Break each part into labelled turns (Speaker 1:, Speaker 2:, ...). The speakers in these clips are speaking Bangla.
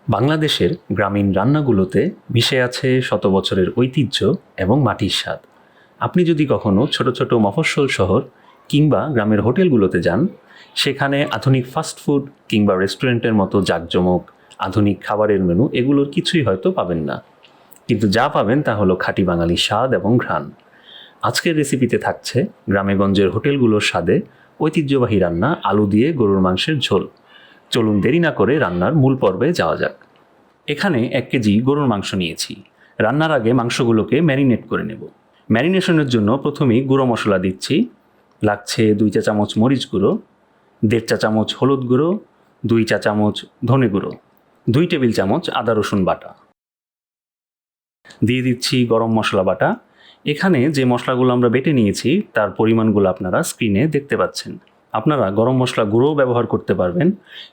Speaker 1: বাংলাদেশের গ্রামীণ রান্নাগুলোতে মিশে আছে শত বছরের ঐতিহ্য এবং মাটির স্বাদ। আপনি যদি কখনো ছোট ছোট মফস্বল শহর কিংবা গ্রামের হোটেলগুলোতে যান, সেখানে আধুনিক ফাস্টফুড কিংবা রেস্টুরেন্টের মতো জাঁকজমক, আধুনিক খাবারের মেনু এগুলোর কিছুই হয়তো পাবেন না, কিন্তু যা পাবেন তা হলো খাঁটি বাঙালি স্বাদ এবং ঘ্রাণ। আজকের রেসিপিতে থাকছে গ্রামেগঞ্জের হোটেলগুলোর স্বাদে ঐতিহ্যবাহী রান্না আলু দিয়ে গরুর মাংসের ঝোল। চলুন দেরি না করে রান্নার মূল পর্বে যাওয়া যাক। এখানে 1 কেজি গরুর মাংস নিয়েছি। রান্নার আগে মাংসগুলোকে ম্যারিনেট করে নেব। ম্যারিনেশনের জন্য প্রথমেই গুঁড়ো মশলা দিচ্ছি। লাগছে 2 চা চামচ মরিচ গুঁড়ো, 1.5 চা চামচ হলুদ গুঁড়ো, 2 চা চামচ ধনে গুঁড়ো, 2 টেবিল চামচ আদা রসুন বাটা। দিয়ে দিচ্ছি গরম মশলা বাটা। এখানে যে মশলাগুলো আমরা বেটে নিয়েছি তার পরিমাণগুলো আপনারা স্ক্রিনে দেখতে পাচ্ছেন। আপনারা গরম মশলা গুঁড়োও ব্যবহার করতে পারবেন।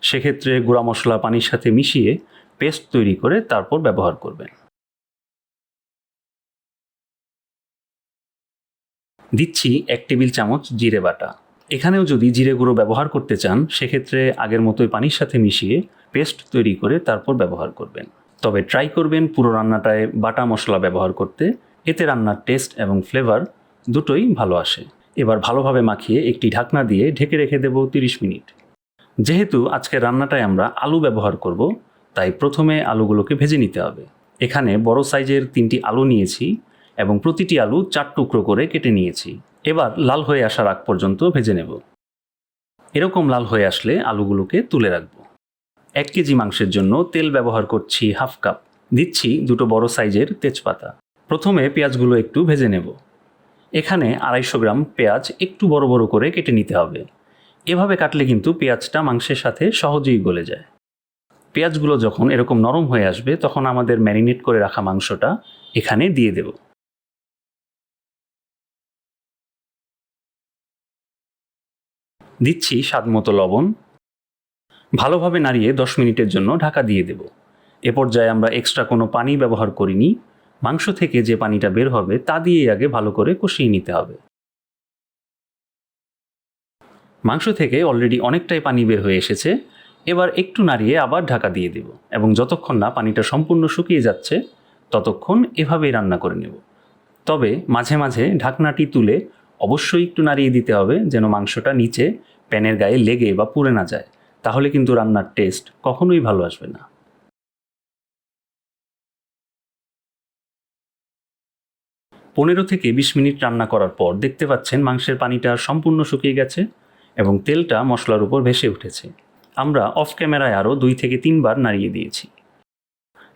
Speaker 1: সেক্ষেত্রে গুঁড়া মশলা পানির সাথে মিশিয়ে পেস্ট তৈরি করে তারপর ব্যবহার করবেন। দিচ্ছি 1 টেবিল চামচ জিরে বাটা। এখানেও যদি জিরে গুঁড়ো ব্যবহার করতে চান, সেক্ষেত্রে আগের মতোই পানির সাথে মিশিয়ে পেস্ট তৈরি করে তারপর ব্যবহার করবেন। তবে ট্রাই করবেন পুরো রান্নাটায় বাটা মশলা ব্যবহার করতে, এতে রান্নার টেস্ট এবং ফ্লেভার দুটোই ভালো আসে। এবার ভালোভাবে মাখিয়ে একটি ঢাকনা দিয়ে ঢেকে রেখে দেব 30 মিনিট। যেহেতু আজকের রান্নাটায় আমরা আলু ব্যবহার করব, তাই প্রথমে আলুগুলোকে ভেজে নিতে হবে। এখানে বড় সাইজের 3টি আলু নিয়েছি এবং প্রতিটি আলু 4 টুকরো করে কেটে নিয়েছি। এবার লাল হয়ে আসার আগ পর্যন্ত ভেজে নেব। এরকম লাল হয়ে আসলে আলুগুলোকে তুলে রাখব। 1 কেজি মাংসের জন্য তেল ব্যবহার করছি হাফ কাপ। দিচ্ছি 2টো বড় সাইজের তেজপাতা। প্রথমে পেঁয়াজগুলো একটু ভেজে নেব। এখানে 250 গ্রাম পেঁয়াজ একটু বড় বড় করে কেটে নিতে হবে। এভাবে কাটলে কিন্তু পেঁয়াজটা মাংসের সাথে সহজেই গলে যায়। পেঁয়াজগুলো যখন এরকম নরম হয়ে আসবে, তখন আমাদের ম্যারিনেট করে রাখা মাংসটা এখানে দিয়ে দেব। দিচ্ছি স্বাদমতো লবণ। ভালোভাবে নাড়িয়ে 10 মিনিটের জন্য ঢাকা দিয়ে দেব। এ পর্যায়ে আমরা এক্সট্রা কোনো পানি ব্যবহার করিনি। মাংস থেকে যে পানিটা বের হবে তা দিয়েই আগে ভালো করে কষিয়ে নিতে হবে। মাংস থেকে অলরেডি অনেকটাই পানি বের হয়ে এসেছে। এবার একটু নাড়িয়ে আবার ঢাকা দিয়ে দেব এবং যতক্ষণ না পানিটা সম্পূর্ণ শুকিয়ে যাচ্ছে ততক্ষণ এভাবেই রান্না করে নেব। তবে মাঝে মাঝে ঢাকনাটি তুলে অবশ্যই একটু নাড়িয়ে দিতে হবে, যেন মাংসটা নিচে প্যানের গায়ে লেগে বা পুড়ে না যায়। তাহলে কিন্তু রান্নার টেস্ট কখনোই ভালো আসবে না। 15 থেকে 20 মিনিট রান্না করার পর দেখতে পাচ্ছেন মাংসের পানিটা সম্পূর্ণ শুকিয়ে গেছে এবং তেলটা মশলার উপর ভেসে উঠেছে। আমরা অফ ক্যামেরায় আরও 2 থেকে 3 বার নাড়িয়ে দিয়েছি।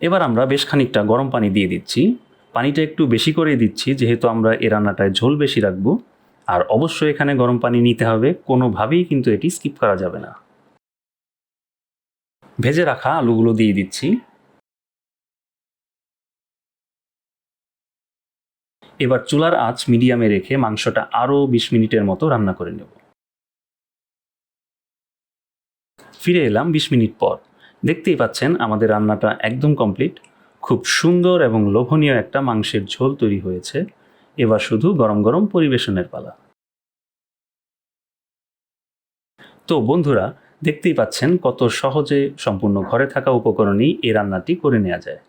Speaker 1: এবার আমরা বেশ খানিকটা গরম পানি দিয়ে দিচ্ছি। পানিটা একটু বেশি করে দিচ্ছি, যেহেতু আমরা এই রান্নাটায় ঝোল বেশি রাখবো। আর অবশ্যই এখানে গরম পানি নিতে হবে, কোনোভাবেই কিন্তু এটি স্কিপ করা যাবে না। ভেজে রাখা আলুগুলো দিয়ে দিচ্ছি। এবার চুলার আঁচ মিডিয়ামে রেখে মাংসটা আরও 20 মিনিটের মতো রান্না করে নেব। ফিরে এলাম 20 মিনিট পর। দেখতেই পাচ্ছেন আমাদের রান্নাটা একদম কমপ্লিট। খুব সুন্দর এবং লোভনীয় একটা মাংসের ঝোল তৈরি হয়েছে। এবার শুধু গরম গরম পরিবেশনের পালা। তো বন্ধুরা, দেখতেই পাচ্ছেন কত সহজে সম্পূর্ণ ঘরে থাকা উপকরণেই এই রান্নাটি করে নেওয়া যায়।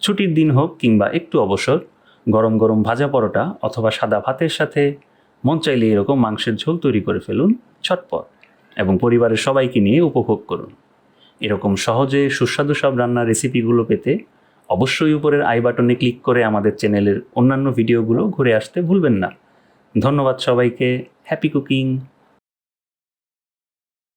Speaker 1: ছুটির দিন হোক কিংবা একটু অবসর, গরম গরম ভাজা পরোটা অথবা সাদা ভাতের সাথে মন চাইলে এরকম মাংসের ঝোল তৈরি করে ফেলুন ঝটপট এবং পরিবারের সবাইকে নিয়ে উপভোগ করুন। এরকম সহজে সুস্বাদু সব রান্নার রেসিপিগুলো পেতে অবশ্যই উপরের আই বাটনে ক্লিক করে আমাদের চ্যানেলের অন্যান্য ভিডিওগুলো ঘুরে আসতে ভুলবেন না। ধন্যবাদ সবাইকে। Happy cooking.